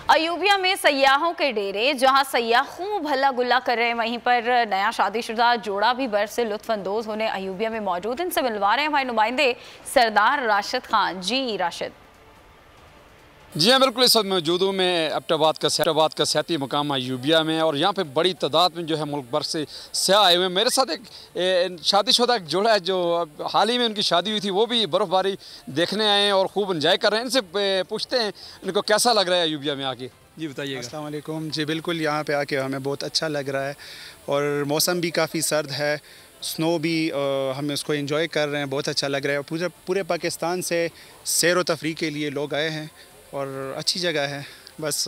अयूबिया में सयाहों के डेरे, जहां सयाह खूब हल्ला गुल्ला कर रहे हैं, वहीं पर नया शादीशुदा जोड़ा भी बर्फ से लुत्फानंदोज होने अयूबिया में मौजूद। इनसे मिलवा रहे हैं हमारे नुमाइंदे सरदार राशिद खान। जी राशिद। जी हाँ, बिल्कुल। इस वक्त मौजूद हूँ मैं एबटाबाद का सियाती मुकाम अयूबिया में, और यहाँ पे बड़ी तादाद में जो है मुल्क भर से सयाह आए हुए हैं। मेरे साथ एक शादीशुदा एक जोड़ा है जो हाल ही में उनकी शादी हुई थी, वो भी बर्फ़बारी देखने आए हैं और खूब इंजॉय कर रहे हैं। इनसे पूछते हैं इनको कैसा लग रहा है अयूबिया में आके। जी बताइए। अस्सलाम वालेकुम। जी बिल्कुल, यहाँ पे आके हमें बहुत अच्छा लग रहा है और मौसम भी काफ़ी सर्द है, स्नो भी हम उसको एंजॉय कर रहे हैं, बहुत अच्छा लग रहा है। पूरे पाकिस्तान से सैर व तफरीह के लिए लोग आए हैं और अच्छी जगह है। बस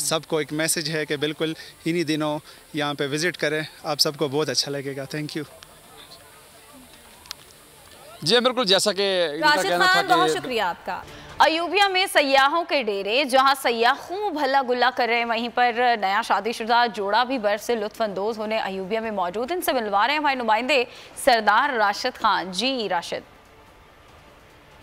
सबको एक मैसेज है कि बिल्कुल इन्हीं दिनों यहाँ पे विज़िट करें, आप सबको बहुत अच्छा लगेगा। Thank you. जी बिल्कुल, जैसा कि राशिद खान, बहुत शुक्रिया आपका। अयूबिया में सयाहों के डेरे, जहां सयाह खूब हल्ला गुल्ला कर रहे हैं, वहीं पर नया शादीशुदा जोड़ा भी बर्फ से लुत्फानंदोज होने अयूबिया में मौजूद। इनसे मिलवा रहे हैं हमारे नुमाइंदे सरदार राशिद खान। जी राशिद।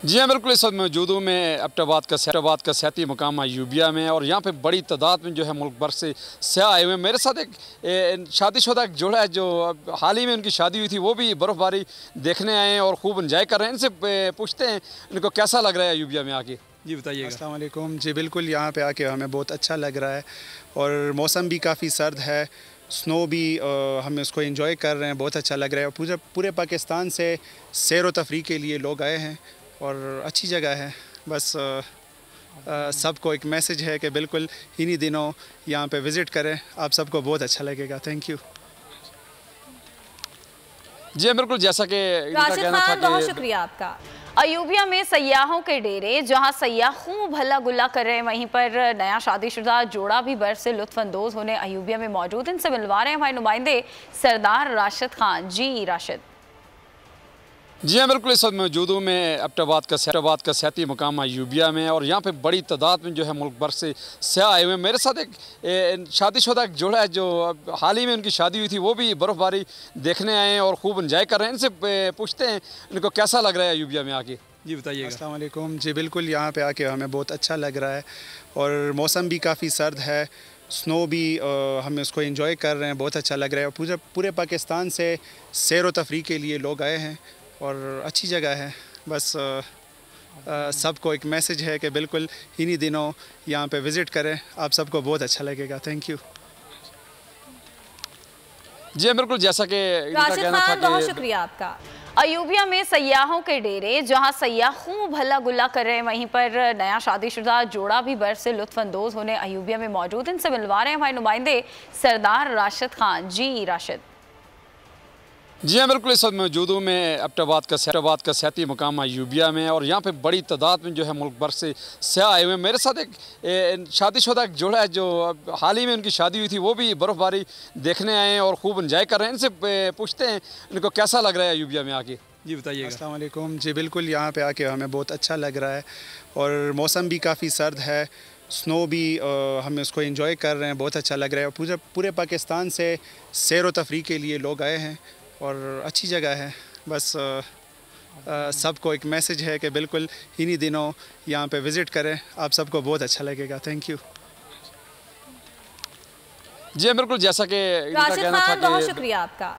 जी हाँ, बिल्कुल। इस वक्त मौजूद हूँ मैं एबटाबाद का सियाती मुकाम अयूबिया में, और यहाँ पे बड़ी तादाद में जो है मुल्क भर से सयाह आए हुए हैं। मेरे साथ एक शादीशुदा एक जोड़ा है जो हाल ही में उनकी शादी हुई थी, वो भी बर्फ़बारी देखने आए हैं और खूब इंजॉय कर रहे हैं। इनसे पूछते हैं इनको कैसा लग रहा है अयूबिया में आके। जी बताइए। अस्सलाम वालेकुम। जी बिल्कुल, यहाँ पे आके हमें बहुत अच्छा लग रहा है और मौसम भी काफ़ी सर्द है, स्नो भी हम उसको एंजॉय कर रहे हैं, बहुत अच्छा लग रहा है। पूरे पाकिस्तान से सैर व तफरीह के लिए लोग आए हैं और अच्छी जगह है। बस सबको एक मैसेज है कि बिल्कुल इन्हीं दिनों यहाँ पे विज़िट करें, आप सबको बहुत अच्छा लगेगा। Thank you. जी बिल्कुल, जैसा कि राशिद खान, बहुत शुक्रिया आपका। अयूबिया में सयाहों के डेरे, जहां सयाह खूब हल्ला गुल्ला कर रहे हैं, वहीं पर नया शादीशुदा जोड़ा भी बर्फ से लुत्फानंदोज होने अयूबिया में मौजूद। इनसे मिलवा रहे हैं हमारे नुमाइंदे सरदार राशिद खान। जी राशिद। जी हाँ, बिल्कुल। इस वक्त मौजूद हूँ मैं एबटाबाद का सियाती मुकाम अयूबिया में, और यहाँ पे बड़ी तादाद में जो है मुल्क भर से सयाह आए हुए हैं। मेरे साथ एक शादीशुदा एक जोड़ा है जो हाल ही में उनकी शादी हुई थी, वो भी बर्फ़बारी देखने आए हैं और खूब इंजॉय कर रहे हैं। इनसे पूछते हैं इनको कैसा लग रहा है अयूबिया में आके। जी बताइए। अस्सलाम वालेकुम। जी बिल्कुल, यहाँ पे आके हमें बहुत अच्छा लग रहा है और मौसम भी काफ़ी सर्द है, स्नो भी हम उसको एंजॉय कर रहे हैं, बहुत अच्छा लग रहा है। पूरे पाकिस्तान से सैर व तफरीह के लिए लोग आए हैं और अच्छी जगह है। बस सबको एक मैसेज है कि बिल्कुल इन्हीं दिनों यहाँ पे विज़िट करें, आप सबको बहुत अच्छा लगेगा। Thank you. जी बिल्कुल, जैसा कि राशिद खान, बहुत शुक्रिया आपका। अयूबिया में सयाहों के डेरे, जहां सयाह खूब हल्ला गुल्ला कर रहे हैं, वहीं पर नया शादीशुदा जोड़ा भी बर्फ से लुत्फानंदोज होने अयूबिया में मौजूद। इनसे मिलवा रहे हैं हमारे नुमाइंदे सरदार राशिद खान। जी राशिद। जी हाँ, बिल्कुल। इस वक्त मौजूद हूँ मैं एबटाबाद का सियाती मुकाम अयूबिया में, और यहाँ पे बड़ी तादाद में जो है मुल्क भर से सयाह आए हुए हैं। मेरे साथ एक शादीशुदा एक जोड़ा है जो हाल ही में उनकी शादी हुई थी, वो भी बर्फ़बारी देखने आए हैं और खूब इंजॉय कर रहे हैं। इनसे पूछते हैं इनको कैसा लग रहा है अयूबिया में आके। जी बताइए। अस्सलाम वालेकुम। जी बिल्कुल, यहाँ पे आके हमें बहुत अच्छा लग रहा है और मौसम भी काफ़ी सर्द है, स्नो भी हम उसको एंजॉय कर रहे हैं, बहुत अच्छा लग रहा है। पूरे पाकिस्तान से सैर व तफरीह के लिए लोग आए हैं और अच्छी जगह है। बस सबको एक मैसेज है कि बिल्कुल इन्हीं दिनों यहाँ पे विज़िट करें, आप सबको बहुत अच्छा लगेगा। Thank you. जी बिल्कुल, जैसा कि राशिद खान, बहुत शुक्रिया आपका।